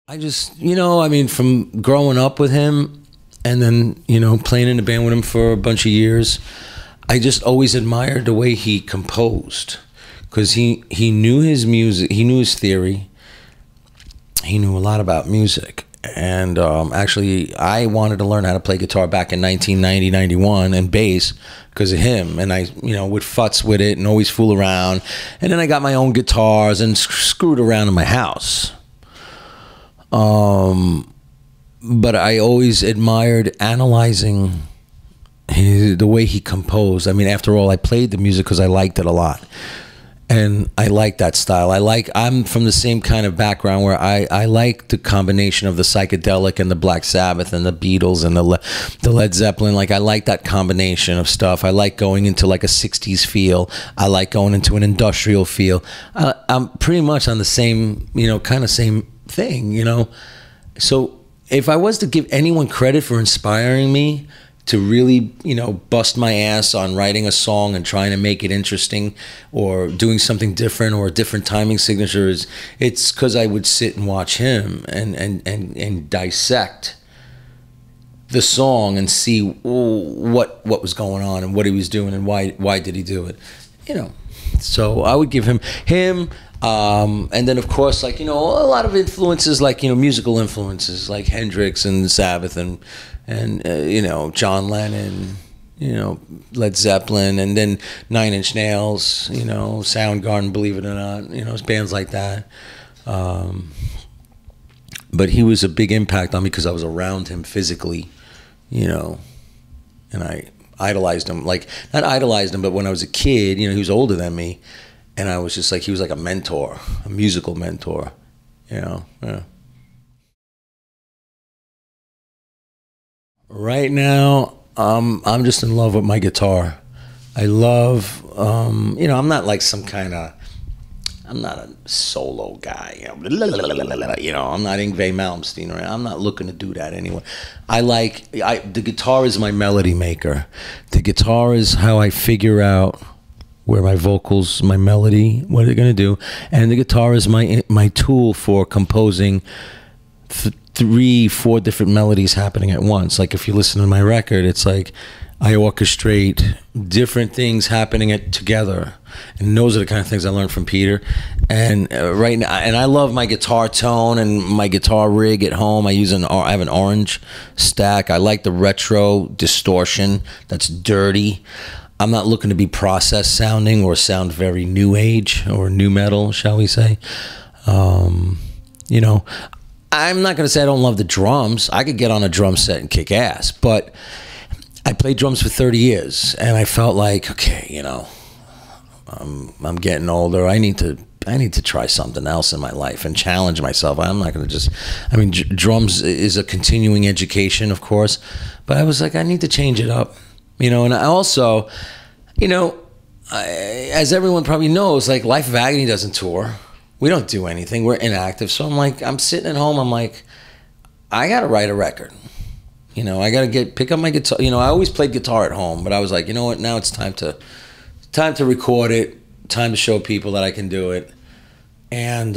I just, I mean, from growing up with him and then, playing in the band with him for a bunch of years, I just always admired the way he composed because he knew his music, he knew his theory, he knew a lot about music. And actually, I wanted to learn how to play guitar back in 1990, 91 and bass because of him. And I, would futz with it and always fool around. And then I got my own guitars and screwed around in my house. But I always admired analyzing the way he composed. I mean, after all, I played the music because I liked it a lot. And I like that style. I'm from the same kind of background where I like the combination of the psychedelic and the Black Sabbath and the Beatles and the Led Zeppelin. Like, I like that combination of stuff. I like going into like a 60s feel. I like going into an industrial feel. I'm pretty much on the same, kind of same thing, So if I was to give anyone credit for inspiring me to really, bust my ass on writing a song and trying to make it interesting or doing something different or different timing signatures, it's because I would sit and watch him and dissect the song and see what was going on and what he was doing and why did he do it, So I would give him. And then, of course, like, a lot of influences, like, musical influences, like Hendrix and Sabbath and John Lennon, Led Zeppelin, and then Nine Inch Nails, Soundgarden, believe it or not, bands like that. But he was a big impact on me because I was around him physically, and I idolized him. Like, not idolized him, but when I was a kid, he was older than me. And I was just like, he was like a mentor, a musical mentor, yeah. Right now, I'm just in love with my guitar. I love, I'm not like I'm not a solo guy. I'm not Yngwie Malmsteen, or I'm not looking to do that anyway. The guitar is my melody maker. The guitar is how I figure out where my vocals, my melody, what they're going to do. And the guitar is my tool for composing 3, 4 different melodies happening at once. Like, if you listen to my record, it's like I orchestrate different things happening together. And those are the kind of things I learned from Peter. And right now, and I love my guitar tone and my guitar rig at home. I have an orange stack. I like the retro distortion that's dirty. I'm not looking to be processed sounding or sound very new age or new metal, shall we say. I'm not going to say I don't love the drums. I could get on a drum set and kick ass, but I played drums for 30 years and I felt like, okay, I'm getting older. I need to try something else in my life and challenge myself. I'm not going to just, drums is a continuing education, of course, but I was like, I need to change it up. And I also, as everyone probably knows, like, Life of Agony doesn't tour. We don't do anything. We're inactive. So I'm sitting at home. I'm like, I got to write a record. I got to pick up my guitar. I always played guitar at home, but I was like, you know what? Now it's time to record it. Time to show people that I can do it, and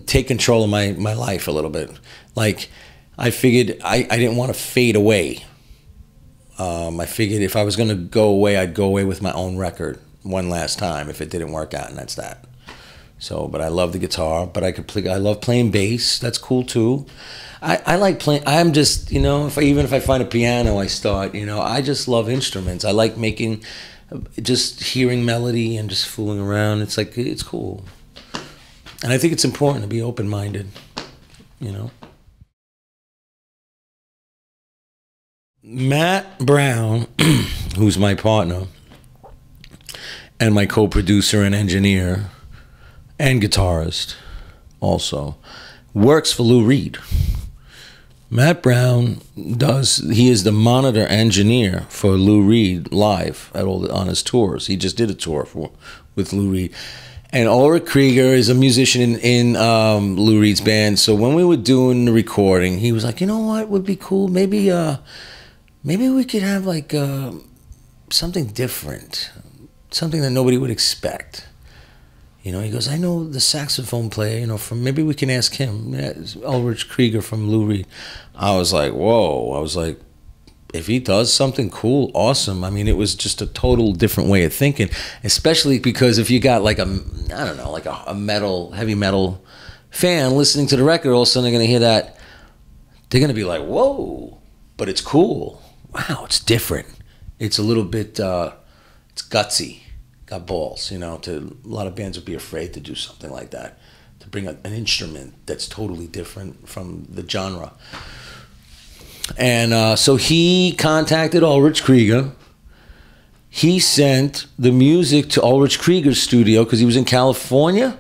take control of my life a little bit. Like, I figured I didn't want to fade away. I figured if I was going to go away, I'd go away with my own record one last time if it didn't work out, and that's that. So, but I love the guitar, but I love playing bass. That's cool too. I like playing, I'm just, even if I find a piano, I start, I just love instruments. I like just hearing melody and just fooling around. It's like, it's cool. And I think it's important to be open-minded, Matt Brown, who's my partner and my co-producer and engineer and guitarist also, works for Lou Reed. Matt Brown he is the monitor engineer for Lou Reed live on his tours. He just did a tour with Lou Reed. And Ulrich Krieger is a musician in Lou Reed's band. So when we were doing the recording, he was like, you know what would be cool? Maybe we could have like something different, something that nobody would expect. You know, he goes, I know the saxophone player, you know, from, maybe we can ask him. Yeah, it's Ulrich Krieger from Lou Reed. I was like, whoa. I was like, if he does something cool, awesome. I mean, it was just a total different way of thinking, especially because if you got like a, I don't know, like a metal, heavy metal fan listening to the record, all of a sudden they're going to hear that. They're going to be like, whoa, but it's cool. Wow, it's different. It's a little bit, it's gutsy. Got balls, you know. A lot of bands would be afraid to do something like that, to bring an instrument that's totally different from the genre. And so he contacted Ulrich Krieger. He sent the music to Ulrich Krieger's studio because he was in California,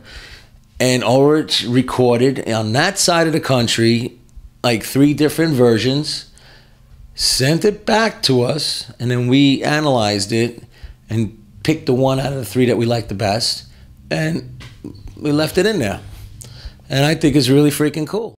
and Ulrich recorded on that side of the country like 3 different versions, sent it back to us, and then we analyzed it and picked the one out of the 3 that we liked the best, and we left it in there. And I think it's really freaking cool.